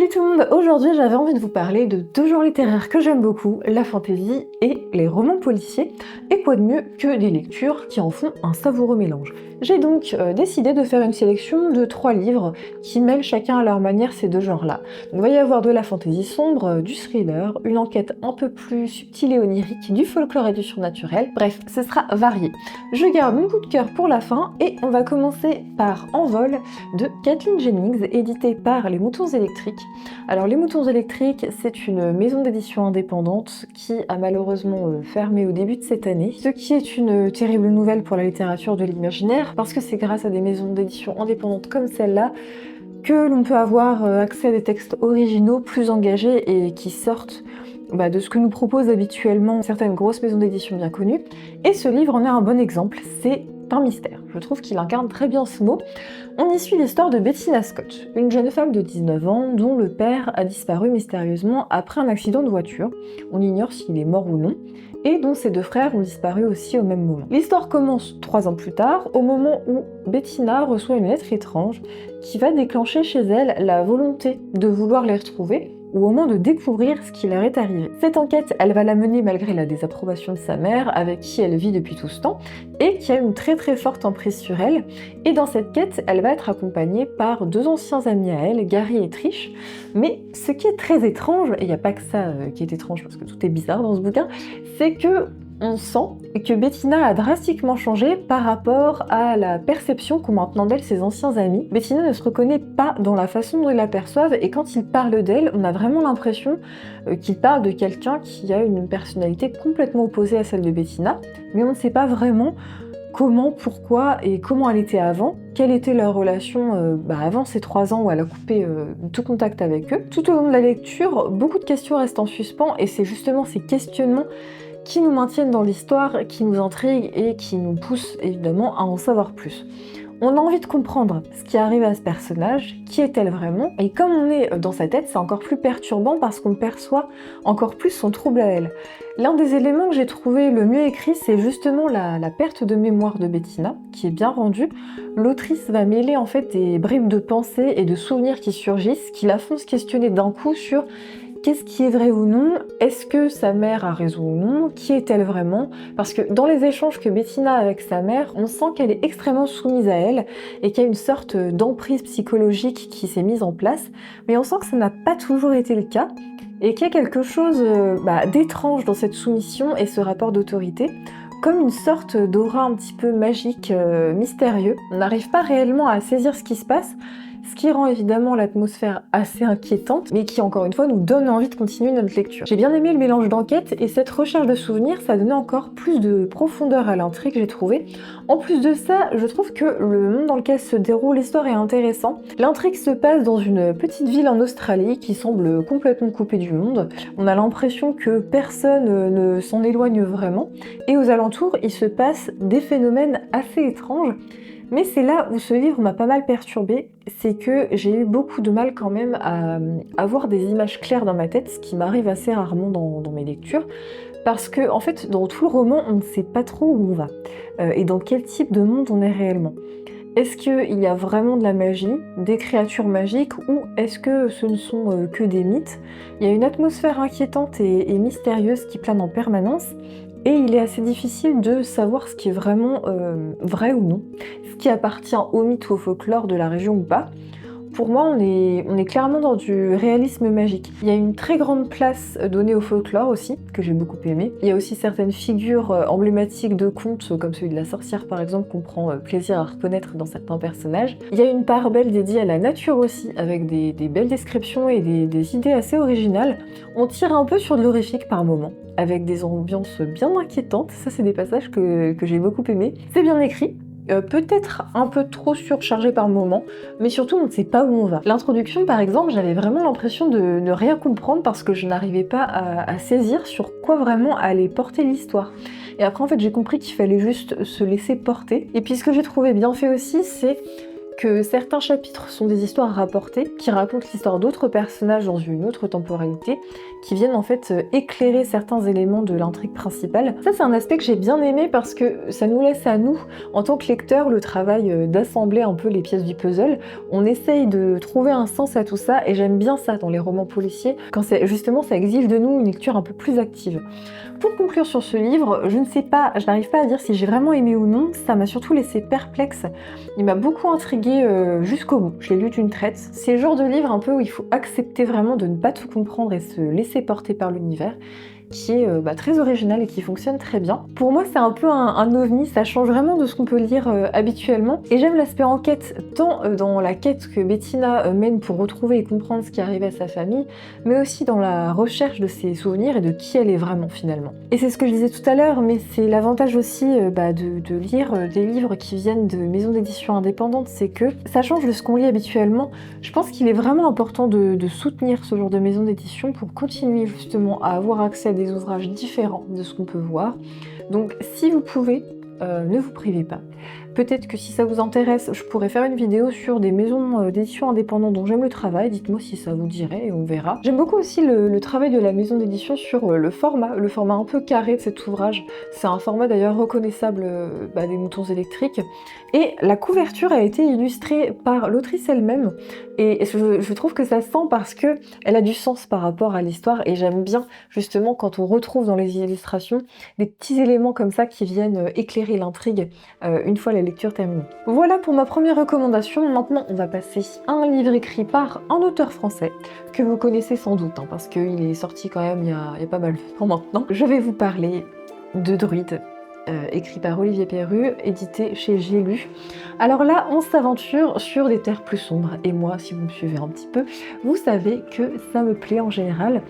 Salut tout le monde, aujourd'hui j'avais envie de vous parler de deux genres littéraires que j'aime beaucoup, la fantasy et les romans policiers, et quoi de mieux que des lectures qui en font un savoureux mélange. J'ai donc décidé de faire une sélection de 3 livres qui mêlent chacun à leur manière ces deux genres-là. Donc il va y avoir de la fantasy sombre, du thriller, une enquête un peu plus subtile et onirique, du folklore et du surnaturel, bref, ce sera varié. Je garde mon coup de cœur pour la fin et on va commencer par Envol de Kathleen Jennings, édité par Les Moutons Électriques. Alors Les Moutons Électriques, c'est une maison d'édition indépendante qui a malheureusement fermé au début de cette année, ce qui est une terrible nouvelle pour la littérature de l'imaginaire, parce que c'est grâce à des maisons d'édition indépendantes comme celle-là que l'on peut avoir accès à des textes originaux plus engagés et qui sortent de ce que nous proposent habituellement certaines grosses maisons d'édition bien connues. Et ce livre en est un bon exemple, c'est un mystère. Je trouve qu'il incarne très bien ce mot. On y suit l'histoire de Bettina Scott, une jeune femme de 19 ans dont le père a disparu mystérieusement après un accident de voiture. On ignore s'il est mort ou non, et dont ses 2 frères ont disparu aussi au même moment. L'histoire commence 3 ans plus tard, au moment où Bettina reçoit une lettre étrange qui va déclencher chez elle la volonté de vouloir les retrouver, ou au moins de découvrir ce qui leur est arrivé. Cette enquête, elle va la mener malgré la désapprobation de sa mère, avec qui elle vit depuis tout ce temps, et qui a une très forte emprise sur elle. Et dans cette quête, elle va être accompagnée par 2 anciens amis à elle, Gary et Trish. Mais ce qui est très étrange, et il n'y a pas que ça qui est étrange, parce que tout est bizarre dans ce bouquin, c'est que on sent que Bettina a drastiquement changé par rapport à la perception qu'ont maintenant d'elle ses anciens amis. Bettina ne se reconnaît pas dans la façon dont ils l'aperçoivent, et quand il parle d'elle, on a vraiment l'impression qu'il parle de quelqu'un qui a une personnalité complètement opposée à celle de Bettina, mais on ne sait pas vraiment comment, pourquoi et comment elle était avant, quelle était leur relation avant ces 3 ans où elle a coupé tout contact avec eux. Tout au long de la lecture, beaucoup de questions restent en suspens, et c'est justement ces questionnements qui nous maintiennent dans l'histoire, qui nous intriguent et qui nous poussent évidemment à en savoir plus. On a envie de comprendre ce qui arrive à ce personnage, qui est-elle vraiment, et comme on est dans sa tête, c'est encore plus perturbant parce qu'on perçoit encore plus son trouble à elle. L'un des éléments que j'ai trouvé le mieux écrit, c'est justement la perte de mémoire de Bettina, qui est bien rendue. L'autrice va mêler en fait des bribes de pensées et de souvenirs qui surgissent, qui la font se questionner d'un coup sur qu'est-ce qui est vrai ou non? Est-ce que sa mère a raison ou non? Qui est-elle vraiment? Parce que dans les échanges que Bettina a avec sa mère, on sent qu'elle est extrêmement soumise à elle et qu'il y a une sorte d'emprise psychologique qui s'est mise en place, mais on sent que ça n'a pas toujours été le cas et qu'il y a quelque chose d'étrange dans cette soumission et ce rapport d'autorité, comme une sorte d'aura un petit peu magique, mystérieux. On n'arrive pas réellement à saisir ce qui se passe, ce qui rend évidemment l'atmosphère assez inquiétante, mais qui encore une fois nous donne envie de continuer notre lecture. J'ai bien aimé le mélange d'enquête, et cette recherche de souvenirs, ça donnait encore plus de profondeur à l'intrigue, j'ai trouvé. En plus de ça, je trouve que le monde dans lequel se déroule l'histoire est intéressant. L'intrigue se passe dans une petite ville en Australie qui semble complètement coupée du monde. On a l'impression que personne ne s'en éloigne vraiment, et aux alentours, il se passe des phénomènes assez étranges. Mais c'est là où ce livre m'a pas mal perturbée, c'est que j'ai eu beaucoup de mal quand même à avoir des images claires dans ma tête, ce qui m'arrive assez rarement dans mes lectures, parce que en fait dans tout le roman on ne sait pas trop où on va, et dans quel type de monde on est réellement. Est-ce qu'il y a vraiment de la magie, des créatures magiques, ou est-ce que ce ne sont que des mythes? Il y a une atmosphère inquiétante et mystérieuse qui plane en permanence, et il est assez difficile de savoir ce qui est vraiment vrai ou non, ce qui appartient au mythe ou au folklore de la région ou pas. Pour moi, on est clairement dans du réalisme magique. Il y a une très grande place donnée au folklore aussi, que j'ai beaucoup aimé. Il y a aussi certaines figures emblématiques de contes, comme celui de la sorcière par exemple, qu'on prend plaisir à reconnaître dans certains personnages. Il y a une part belle dédiée à la nature aussi, avec des belles descriptions et des idées assez originales. On tire un peu sur de l'horrifique par moments, avec des ambiances bien inquiétantes. Ça, c'est des passages que j'ai beaucoup aimés. C'est bien écrit. Peut-être un peu trop surchargé par moment, mais surtout on ne sait pas où on va. L'introduction par exemple, j'avais vraiment l'impression de ne rien comprendre parce que je n'arrivais pas à saisir sur quoi vraiment allait porter l'histoire. Et après en fait j'ai compris qu'il fallait juste se laisser porter. Et puis ce que j'ai trouvé bien fait aussi, c'est que certains chapitres sont des histoires rapportées, qui racontent l'histoire d'autres personnages dans une autre temporalité, qui viennent en fait éclairer certains éléments de l'intrigue principale. Ça c'est un aspect que j'ai bien aimé parce que ça nous laisse à nous, en tant que lecteurs, le travail d'assembler un peu les pièces du puzzle. On essaye de trouver un sens à tout ça et j'aime bien ça dans les romans policiers, quand justement ça exige de nous une lecture un peu plus active. Pour conclure sur ce livre, je ne sais pas, je n'arrive pas à dire si j'ai vraiment aimé ou non, ça m'a surtout laissé perplexe. Il m'a beaucoup intriguée jusqu'au bout, je l'ai lu d'une traite. C'est le genre de livre un peu où il faut accepter vraiment de ne pas tout comprendre et se laisser porter par l'univers, qui est très original et qui fonctionne très bien. Pour moi, c'est un peu un ovni, ça change vraiment de ce qu'on peut lire habituellement. Et j'aime l'aspect enquête, tant dans la quête que Bettina mène pour retrouver et comprendre ce qui arrivait à sa famille, mais aussi dans la recherche de ses souvenirs et de qui elle est vraiment finalement. Et c'est ce que je disais tout à l'heure, mais c'est l'avantage aussi de lire des livres qui viennent de maisons d'édition indépendantes, c'est que ça change de ce qu'on lit habituellement. Je pense qu'il est vraiment important de soutenir ce genre de maisons d'édition pour continuer justement à avoir accès à des ouvrages différents de ce qu'on peut voir. Donc si vous pouvez, ne vous privez pas. Peut-être que si ça vous intéresse, je pourrais faire une vidéo sur des maisons d'édition indépendantes dont j'aime le travail, dites-moi si ça vous dirait et on verra. J'aime beaucoup aussi le travail de la maison d'édition sur le format un peu carré de cet ouvrage. C'est un format d'ailleurs reconnaissable des moutons électriques. Et la couverture a été illustrée par l'autrice elle-même, et je trouve que ça sent parce que elle a du sens par rapport à l'histoire, et j'aime bien justement quand on retrouve dans les illustrations des petits éléments comme ça qui viennent éclairer l'intrigue une fois la lecture terminée. Voilà pour ma première recommandation. Maintenant on va passer à un livre écrit par un auteur français que vous connaissez sans doute, parce qu'il est sorti quand même il y a pas mal de temps maintenant. Je vais vous parler de Druide, écrit par Olivier Perru, édité chez J'ai lu. Alors là, on s'aventure sur des terres plus sombres, et moi, si vous me suivez un petit peu, vous savez que ça me plaît en général.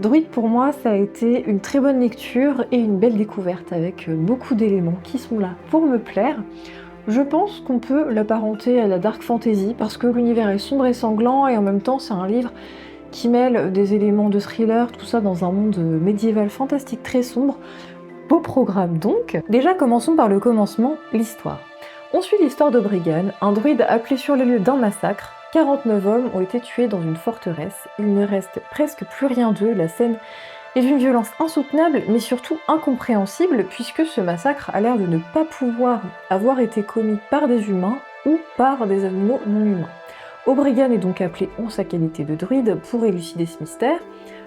Druide, pour moi, ça a été une très bonne lecture et une belle découverte, avec beaucoup d'éléments qui sont là pour me plaire. Je pense qu'on peut l'apparenter à la dark fantasy, parce que l'univers est sombre et sanglant, et en même temps, c'est un livre qui mêle des éléments de thriller, tout ça dans un monde médiéval fantastique très sombre. Beau programme donc. Déjà commençons par le commencement, l'histoire. On suit l'histoire d'Obrigan, un druide appelé sur les lieux d'un massacre. 49 hommes ont été tués dans une forteresse. Il ne reste presque plus rien d'eux, la scène est d'une violence insoutenable mais surtout incompréhensible puisque ce massacre a l'air de ne pas pouvoir avoir été commis par des humains ou par des animaux non humains. Obrigan est donc appelé en sa qualité de druide pour élucider ce mystère,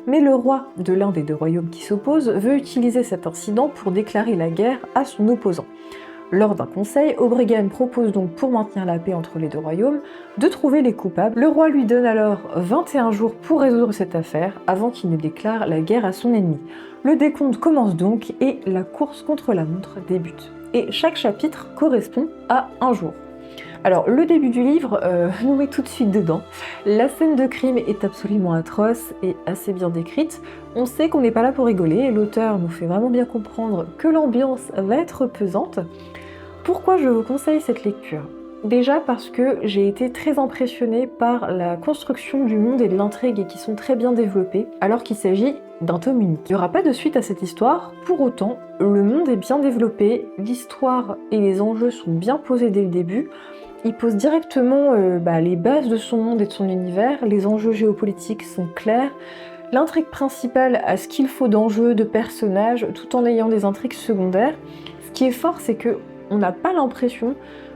mais le roi de l'un des deux royaumes qui s'opposent veut utiliser cet incident pour déclarer la guerre à son opposant. Lors d'un conseil, Obrigan propose donc, pour maintenir la paix entre les deux royaumes, de trouver les coupables. Le roi lui donne alors 21 jours pour résoudre cette affaire, avant qu'il ne déclare la guerre à son ennemi. Le décompte commence donc et la course contre la montre débute. Et chaque chapitre correspond à un jour. Alors, le début du livre nous met tout de suite dedans. La scène de crime est absolument atroce et assez bien décrite. On sait qu'on n'est pas là pour rigoler et l'auteur nous fait vraiment bien comprendre que l'ambiance va être pesante. Pourquoi je vous conseille cette lecture ? Déjà parce que j'ai été très impressionnée par la construction du monde et de l'intrigue et qui sont très bien développées, alors qu'il s'agit d'un tome unique. Il n'y aura pas de suite à cette histoire, pour autant, le monde est bien développé, l'histoire et les enjeux sont bien posés dès le début. Il pose directement les bases de son monde et de son univers, les enjeux géopolitiques sont clairs, l'intrigue principale a ce qu'il faut d'enjeux, de personnages, tout en ayant des intrigues secondaires. Ce qui est fort, c'est que on n'a pas l'impression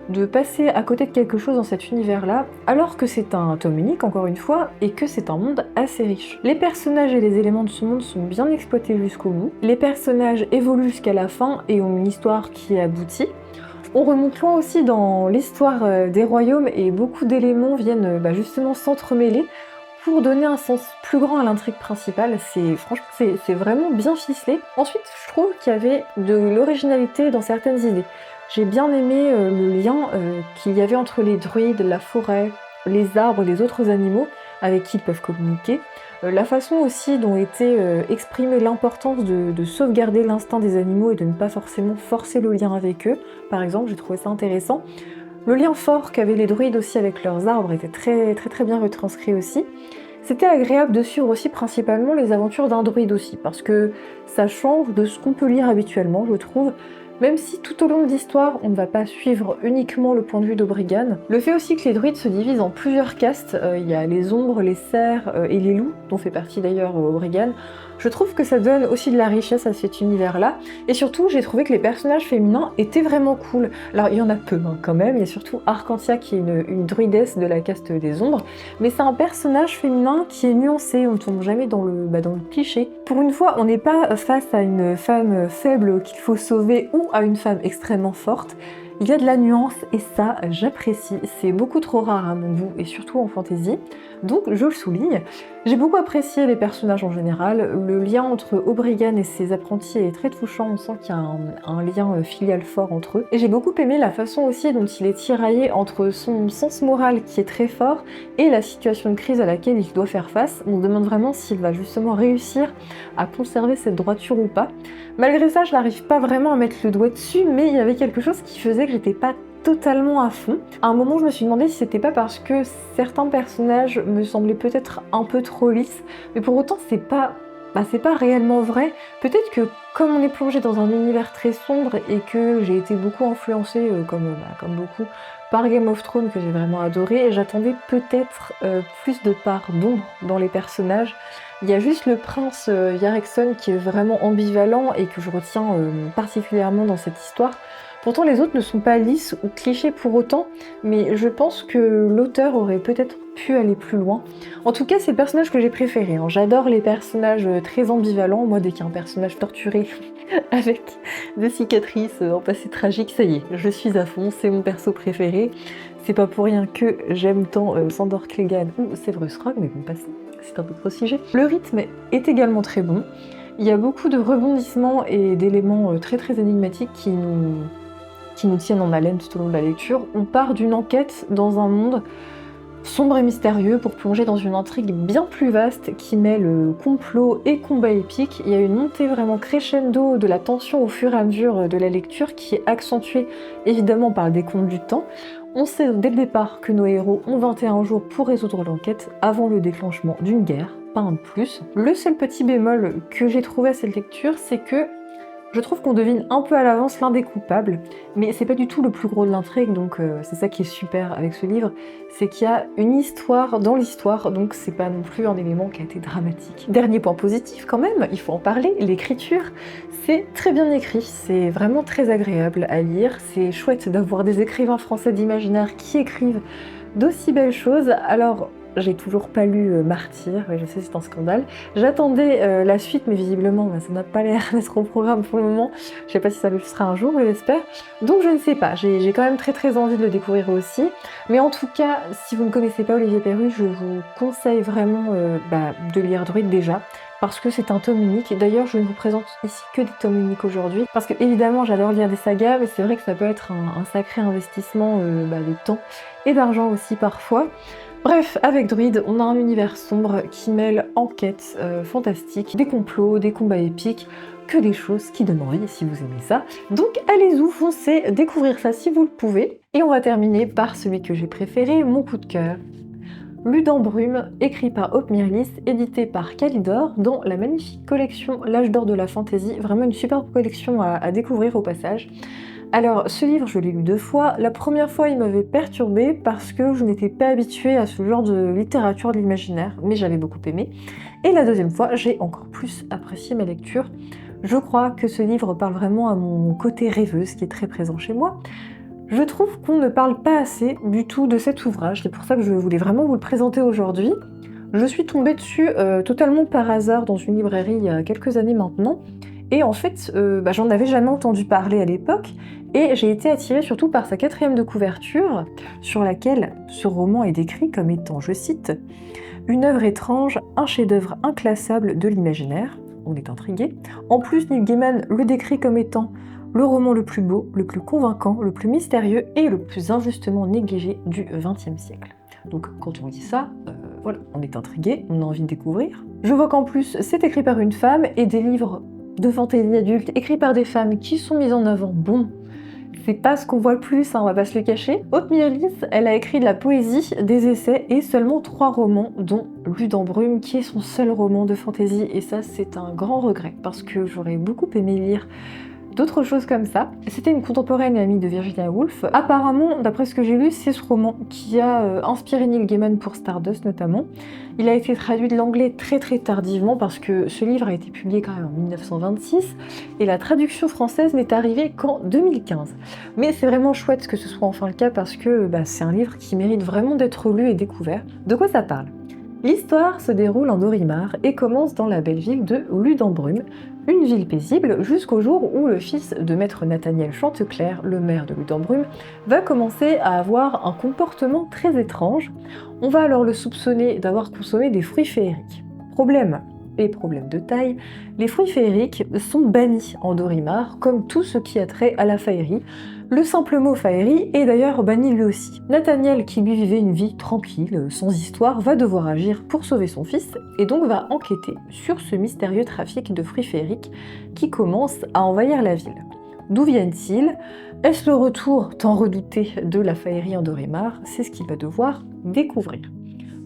de passer à côté de quelque chose dans cet univers-là, alors que c'est un tome unique, encore une fois, et que c'est un monde assez riche. Les personnages et les éléments de ce monde sont bien exploités jusqu'au bout, les personnages évoluent jusqu'à la fin et ont une histoire qui est aboutie. On remonte loin aussi dans l'histoire des royaumes et beaucoup d'éléments viennent justement s'entremêler pour donner un sens plus grand à l'intrigue principale. Franchement, c'est vraiment bien ficelé. Ensuite, je trouve qu'il y avait de l'originalité dans certaines idées. J'ai bien aimé le lien qu'il y avait entre les druides, la forêt, les arbres et les autres animaux avec qui ils peuvent communiquer. La façon aussi dont était exprimée l'importance de sauvegarder l'instinct des animaux et de ne pas forcément forcer le lien avec eux, par exemple, j'ai trouvé ça intéressant. Le lien fort qu'avaient les druides aussi avec leurs arbres était très bien retranscrit aussi. C'était agréable de suivre aussi principalement les aventures d'un druide aussi, parce que ça change de ce qu'on peut lire habituellement, je trouve. Même si tout au long de l'histoire, on ne va pas suivre uniquement le point de vue d'Obrigan, le fait aussi que les druides se divisent en plusieurs castes, il y a les ombres, les cerfs et les loups, dont fait partie d'ailleurs Obrigan, je trouve que ça donne aussi de la richesse à cet univers-là, et surtout j'ai trouvé que les personnages féminins étaient vraiment cool. Alors il y en a peu quand même, il y a surtout Arcantia qui est une druidesse de la caste des ombres, mais c'est un personnage féminin qui est nuancé, on ne tombe jamais dans le cliché. Pour une fois, on n'est pas face à une femme faible qu'il faut sauver ou à une femme extrêmement forte. Il y a de la nuance et ça, j'apprécie. C'est beaucoup trop rare à mon goût et surtout en fantasy, donc je le souligne. J'ai beaucoup apprécié les personnages en général. Le lien entre Obrigan et ses apprentis est très touchant, on sent qu'il y a un lien filial fort entre eux. Et j'ai beaucoup aimé la façon aussi dont il est tiraillé entre son sens moral qui est très fort et la situation de crise à laquelle il doit faire face. On se demande vraiment s'il va justement réussir à conserver cette droiture ou pas. Malgré ça, je n'arrive pas vraiment à mettre le doigt dessus, mais il y avait quelque chose qui faisait que j'étais pas totalement à fond. À un moment, je me suis demandé si c'était pas parce que certains personnages me semblaient peut-être un peu trop lisses, mais pour autant, c'est pas réellement vrai. Peut-être que comme on est plongé dans un univers très sombre et que j'ai été beaucoup influencée, comme beaucoup, par Game of Thrones que j'ai vraiment adoré, j'attendais peut-être plus de part d'ombre dans les personnages. Il y a juste le prince Yarexon qui est vraiment ambivalent et que je retiens particulièrement dans cette histoire. Pourtant les autres ne sont pas lisses ou clichés pour autant, mais je pense que l'auteur aurait peut-être pu aller plus loin. En tout cas, c'est le personnage que j'ai préféré, hein. J'adore les personnages très ambivalents. Moi, dès qu'il y a un personnage torturé avec des cicatrices en passé tragique, ça y est, je suis à fond, c'est mon perso préféré. C'est pas pour rien que j'aime tant Sandor Clegane ou Severus Rogue, mais bon, passons, c'est un autre sujet. Le rythme est également très bon. Il y a beaucoup de rebondissements et d'éléments très très énigmatiques qui nous tiennent en haleine tout au long de la lecture. On part d'une enquête dans un monde sombre et mystérieux pour plonger dans une intrigue bien plus vaste qui mêle complot et combat épique. Il y a une montée vraiment crescendo de la tension au fur et à mesure de la lecture qui est accentuée évidemment par le décompte du temps. On sait dès le départ que nos héros ont 21 jours pour résoudre l'enquête avant le déclenchement d'une guerre, pas un de plus. Le seul petit bémol que j'ai trouvé à cette lecture, c'est que je trouve qu'on devine un peu à l'avance l'un des coupables, mais c'est pas du tout le plus gros de l'intrigue, donc c'est ça qui est super avec ce livre, c'est qu'il y a une histoire dans l'histoire, donc c'est pas non plus un élément qui a été dramatique. Dernier point positif quand même, il faut en parler, l'écriture, c'est très bien écrit, c'est vraiment très agréable à lire, c'est chouette d'avoir des écrivains français d'imaginaire qui écrivent d'aussi belles choses. Alors, j'ai toujours pas lu Martyr, ouais, je sais c'est un scandale. J'attendais la suite, mais visiblement ça n'a pas l'air d'être au programme pour le moment. Je sais pas si ça le sera un jour, je l'espère. Donc je ne sais pas, j'ai quand même très très envie de le découvrir aussi. Mais en tout cas, si vous ne connaissez pas Olivier Perru, je vous conseille vraiment de lire Druide déjà, parce que c'est un tome unique. Et d'ailleurs, je ne vous présente ici que des tomes uniques aujourd'hui, parce que évidemment j'adore lire des sagas, mais c'est vrai que ça peut être un sacré investissement de temps et d'argent aussi parfois. Bref, avec Druide, on a un univers sombre qui mêle enquêtes fantastiques, des complots, des combats épiques, que des choses qui donnent envie si vous aimez ça. Donc allez-y, foncez découvrir ça si vous le pouvez. Et on va terminer par celui que j'ai préféré, mon coup de cœur. Lu dans Brume, écrit par Hope Mirlis, édité par Kalidor, dans la magnifique collection L'âge d'or de la fantasy, vraiment une superbe collection à découvrir au passage. Alors, ce livre, je l'ai lu 2 fois. La première fois, il m'avait perturbée parce que je n'étais pas habituée à ce genre de littérature de l'imaginaire, mais j'avais beaucoup aimé. Et la deuxième fois, j'ai encore plus apprécié ma lecture. Je crois que ce livre parle vraiment à mon côté rêveuse, qui est très présent chez moi. Je trouve qu'on ne parle pas assez du tout de cet ouvrage, c'est pour ça que je voulais vraiment vous le présenter aujourd'hui. Je suis tombée dessus totalement par hasard dans une librairie il y a quelques années maintenant, et en fait, j'en avais jamais entendu parler à l'époque, et j'ai été attirée surtout par sa 4e de couverture, sur laquelle ce roman est décrit comme étant, je cite, « une œuvre étrange, un chef-d'œuvre inclassable de l'imaginaire ». On est intrigué. En plus, Neil Gaiman le décrit comme étant le roman le plus beau, le plus convaincant, le plus mystérieux et le plus injustement négligé du XXe siècle. Donc quand on dit ça, voilà, on est intrigué, on a envie de découvrir. Je vois qu'en plus, c'est écrit par une femme et des livres de fantaisie adulte écrits par des femmes qui sont mises en avant. Bon, c'est pas ce qu'on voit le plus, hein, on va pas se le cacher. Hope Mirlis, elle a écrit de la poésie, des essais et seulement 3 romans, dont Lu dans Brume, qui est son seul roman de fantaisie. Et ça, c'est un grand regret, parce que j'aurais beaucoup aimé lire d'autres choses comme ça. C'était une contemporaine et amie de Virginia Woolf. Apparemment, d'après ce que j'ai lu, c'est ce roman qui a inspiré Neil Gaiman pour Stardust notamment. Il a été traduit de l'anglais très tardivement parce que ce livre a été publié quand même en 1926 et la traduction française n'est arrivée qu'en 2015. Mais c'est vraiment chouette que ce soit enfin le cas parce que c'est un livre qui mérite vraiment d'être lu et découvert. De quoi ça parle ? L'histoire se déroule en Orrimar et commence dans la belle ville de Ludembrume, une ville paisible jusqu'au jour où le fils de maître Nathaniel Chanteclair, le maire de Ludembrume, va commencer à avoir un comportement très étrange. On va alors le soupçonner d'avoir consommé des fruits féeriques. Problème de taille, les fruits féeriques sont bannis en Orrimar, comme tout ce qui a trait à la faillerie. Le simple mot faillerie est d'ailleurs banni lui aussi. Nathaniel, qui lui vivait une vie tranquille, sans histoire, va devoir agir pour sauver son fils et donc va enquêter sur ce mystérieux trafic de fruits féeriques qui commence à envahir la ville. D'où viennent-ils ? Est-ce le retour tant redouté de la faillerie en Orrimar ? C'est ce qu'il va devoir découvrir.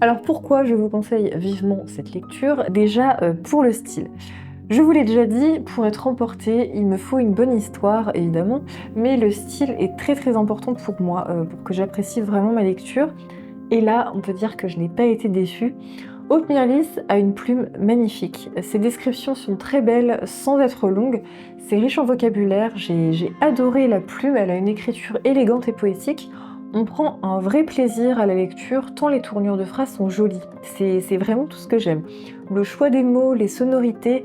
Alors pourquoi je vous conseille vivement cette lecture ? Déjà pour le style. Je vous l'ai déjà dit, pour être emporté, il me faut une bonne histoire évidemment, mais le style est très important pour moi, pour que j'apprécie vraiment ma lecture. Et là, on peut dire que je n'ai pas été déçue. Aude Mirlis a une plume magnifique. Ses descriptions sont très belles sans être longues. C'est riche en vocabulaire, j'ai adoré la plume, elle a une écriture élégante et poétique. On prend un vrai plaisir à la lecture, tant les tournures de phrases sont jolies. C'est vraiment tout ce que j'aime. Le choix des mots, les sonorités,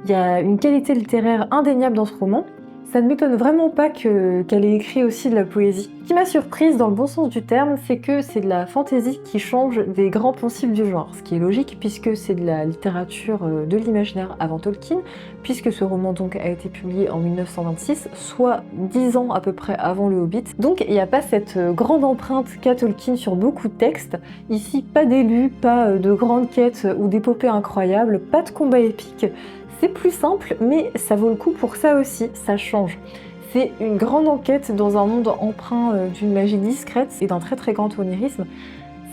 il y a une qualité littéraire indéniable dans ce roman. Ça ne m'étonne vraiment pas qu'elle ait écrit aussi de la poésie. Ce qui m'a surprise dans le bon sens du terme, c'est que c'est de la fantaisie qui change des grands poncifs du genre, ce qui est logique puisque c'est de la littérature de l'imaginaire avant Tolkien, puisque ce roman donc a été publié en 1926, soit 10 ans à peu près avant le Hobbit. Donc il n'y a pas cette grande empreinte qu'a Tolkien sur beaucoup de textes. Ici, pas d'élus, pas de grandes quêtes ou d'épopées incroyables, pas de combats épiques. C'est plus simple, mais ça vaut le coup pour ça aussi, ça change. C'est une grande enquête dans un monde empreint d'une magie discrète et d'un très grand onirisme.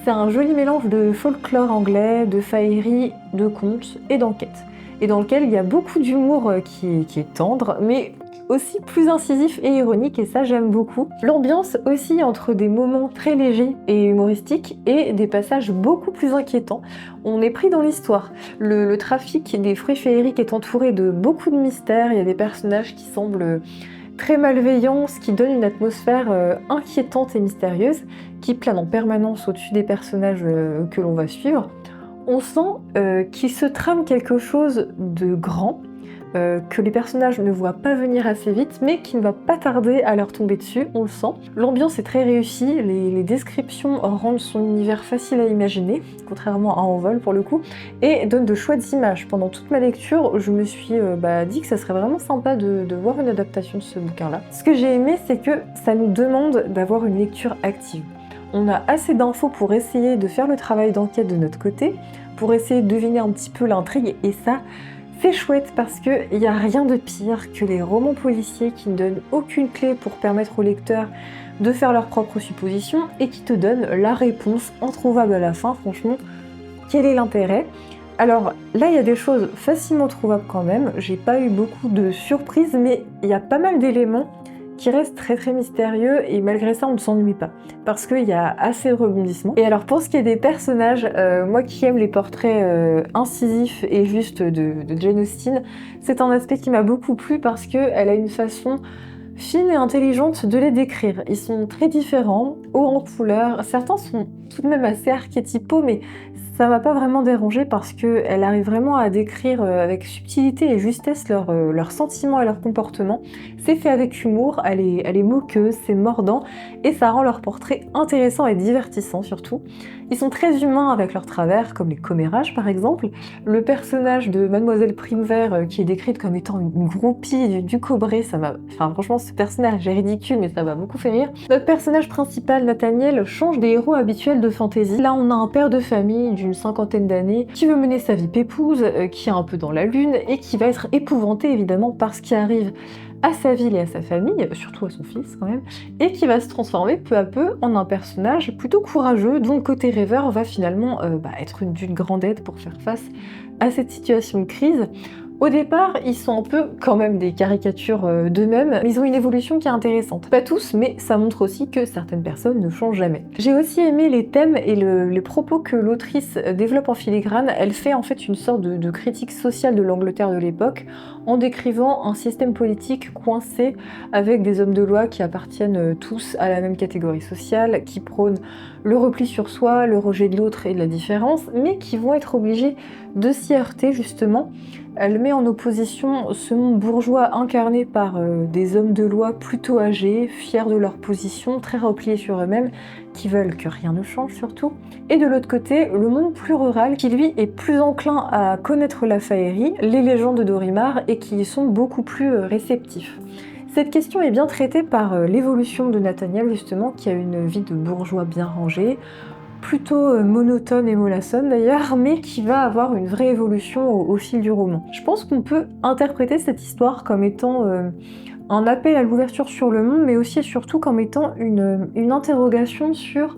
C'est un joli mélange de folklore anglais, de faillerie, de contes et d'enquête. Et dans lequel il y a beaucoup d'humour qui est tendre, mais aussi plus incisif et ironique, et ça j'aime beaucoup. L'ambiance aussi entre des moments très légers et humoristiques et des passages beaucoup plus inquiétants. On est pris dans l'histoire. Le trafic des fruits féeriques est entouré de beaucoup de mystères, il y a des personnages qui semblent très malveillants, ce qui donne une atmosphère inquiétante et mystérieuse, qui plane en permanence au-dessus des personnages que l'on va suivre. On sent qu'il se trame quelque chose de grand, que les personnages ne voient pas venir assez vite, mais qui ne va pas tarder à leur tomber dessus, on le sent. L'ambiance est très réussie, les descriptions rendent son univers facile à imaginer, contrairement à Envol pour le coup, et donnent de chouettes images. Pendant toute ma lecture, je me suis dit que ça serait vraiment sympa de voir une adaptation de ce bouquin-là. Ce que j'ai aimé, c'est que ça nous demande d'avoir une lecture active. On a assez d'infos pour essayer de faire le travail d'enquête de notre côté, pour essayer de deviner un petit peu l'intrigue, et ça, c'est chouette parce qu'il n'y a rien de pire que les romans policiers qui ne donnent aucune clé pour permettre aux lecteurs de faire leurs propres suppositions et qui te donnent la réponse introuvable à la fin. Franchement, quel est l'intérêt ? Alors là, il y a des choses facilement trouvables quand même. J'ai pas eu beaucoup de surprises, mais il y a pas mal d'éléments qui reste très mystérieux et malgré ça on ne s'ennuie pas parce qu'il y a assez de rebondissements. Et alors pour ce qui est des personnages, moi qui aime les portraits incisifs et justes de Jane Austen, c'est un aspect qui m'a beaucoup plu parce qu'elle a une façon fine et intelligente de les décrire. Ils sont très différents, hauts en couleur, certains sont tout de même assez archétypaux, mais ça m'a pas vraiment dérangée parce qu'elle arrive vraiment à décrire avec subtilité et justesse leurs sentiments et leurs comportements. C'est fait avec humour, elle est moqueuse, c'est mordant et ça rend leur portrait intéressant et divertissant surtout. Ils sont très humains avec leurs travers, comme les commérages par exemple. Le personnage de Mademoiselle Primevère qui est décrite comme étant une groupie du cobré, ça m'a... Enfin franchement ce personnage est ridicule mais ça m'a beaucoup fait rire. Notre personnage principal, Nathaniel, change des héros habituels de fantasy. Là on a un père de famille d'une cinquantaine d'années qui veut mener sa vie pépouse, qui est un peu dans la lune et qui va être épouvanté évidemment par ce qui arrive à sa ville et à sa famille, surtout à son fils quand même, et qui va se transformer peu à peu en un personnage plutôt courageux, dont le côté rêveur va finalement être d'une grande aide pour faire face à cette situation de crise. Au départ, ils sont un peu quand même des caricatures d'eux-mêmes, mais ils ont une évolution qui est intéressante. Pas tous, mais ça montre aussi que certaines personnes ne changent jamais. J'ai aussi aimé les thèmes et les propos que l'autrice développe en filigrane. Elle fait en fait une sorte de critique sociale de l'Angleterre de l'époque en décrivant un système politique coincé avec des hommes de loi qui appartiennent tous à la même catégorie sociale, qui prônent le repli sur soi, le rejet de l'autre et de la différence, mais qui vont être obligés de s'y heurter justement. Elle met en opposition ce monde bourgeois incarné par des hommes de loi plutôt âgés, fiers de leur position, très repliés sur eux-mêmes, qui veulent que rien ne change surtout. Et de l'autre côté, le monde plus rural, qui lui est plus enclin à connaître la faillerie, les légendes d'Orimar, et qui y sont beaucoup plus réceptifs. Cette question est bien traitée par l'évolution de Nathaniel justement, qui a une vie de bourgeois bien rangé, plutôt monotone et mollassonne d'ailleurs, mais qui va avoir une vraie évolution au fil du roman. Je pense qu'on peut interpréter cette histoire comme étant un appel à l'ouverture sur le monde, mais aussi et surtout comme étant une interrogation sur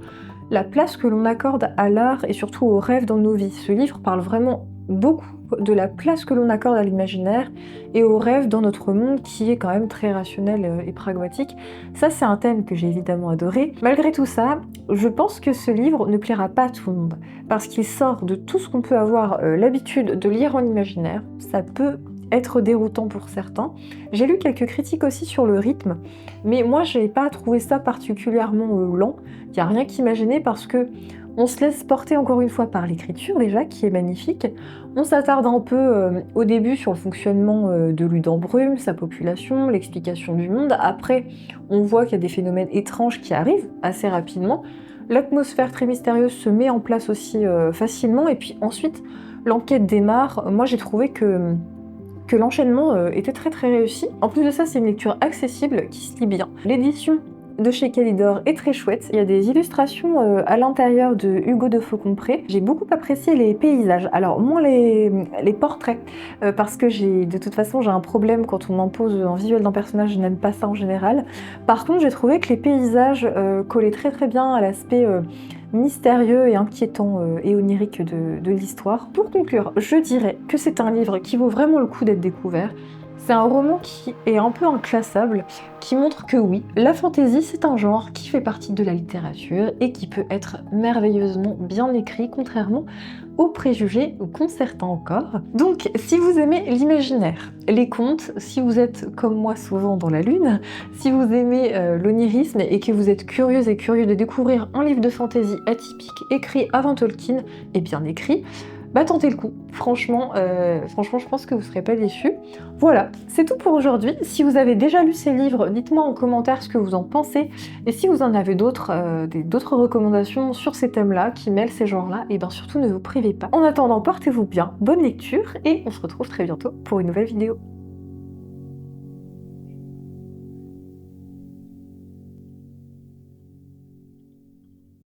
la place que l'on accorde à l'art et surtout aux rêves dans nos vies. Ce livre parle vraiment beaucoup de la place que l'on accorde à l'imaginaire et aux rêves dans notre monde qui est quand même très rationnel et pragmatique. Ça, c'est un thème que j'ai évidemment adoré. Malgré tout ça, je pense que ce livre ne plaira pas à tout le monde parce qu'il sort de tout ce qu'on peut avoir l'habitude de lire en imaginaire. Ça peut être déroutant pour certains. J'ai lu quelques critiques aussi sur le rythme, mais moi j'ai pas trouvé ça particulièrement lent. Il n'y a rien qui m'a gêné parce que on se laisse porter encore une fois par l'écriture déjà, qui est magnifique. On s'attarde un peu au début sur le fonctionnement de Ludembrume, sa population, l'explication du monde. Après, on voit qu'il y a des phénomènes étranges qui arrivent assez rapidement. L'atmosphère très mystérieuse se met en place aussi facilement. Et puis ensuite, l'enquête démarre. Moi j'ai trouvé que l'enchaînement était très très réussi. En plus de ça, c'est une lecture accessible qui se lit bien. L'édition de chez Calidor est très chouette. Il y a des illustrations à l'intérieur de Hugo de Faucompré. J'ai beaucoup apprécié les paysages. Alors moins les portraits, parce que de toute façon j'ai un problème quand on m'impose un visuel d'un personnage, je n'aime pas ça en général. Par contre, j'ai trouvé que les paysages collaient très très bien à l'aspect mystérieux et inquiétant et onirique de l'histoire. Pour conclure, je dirais que c'est un livre qui vaut vraiment le coup d'être découvert. C'est un roman qui est un peu inclassable, qui montre que oui, la fantaisie c'est un genre qui fait partie de la littérature et qui peut être merveilleusement bien écrit, contrairement aux préjugés qu'ont certains encore. Donc si vous aimez l'imaginaire, les contes, si vous êtes comme moi souvent dans la lune, si vous aimez l'onirisme et que vous êtes curieuse et curieux de découvrir un livre de fantaisie atypique écrit avant Tolkien et bien écrit, bah tentez le coup. Franchement, je pense que vous ne serez pas déçus. Voilà, c'est tout pour aujourd'hui. Si vous avez déjà lu ces livres, dites-moi en commentaire ce que vous en pensez. Et si vous en avez d'autres recommandations sur ces thèmes-là, qui mêlent ces genres-là, et bien surtout ne vous privez pas. En attendant, portez-vous bien, bonne lecture, et on se retrouve très bientôt pour une nouvelle vidéo.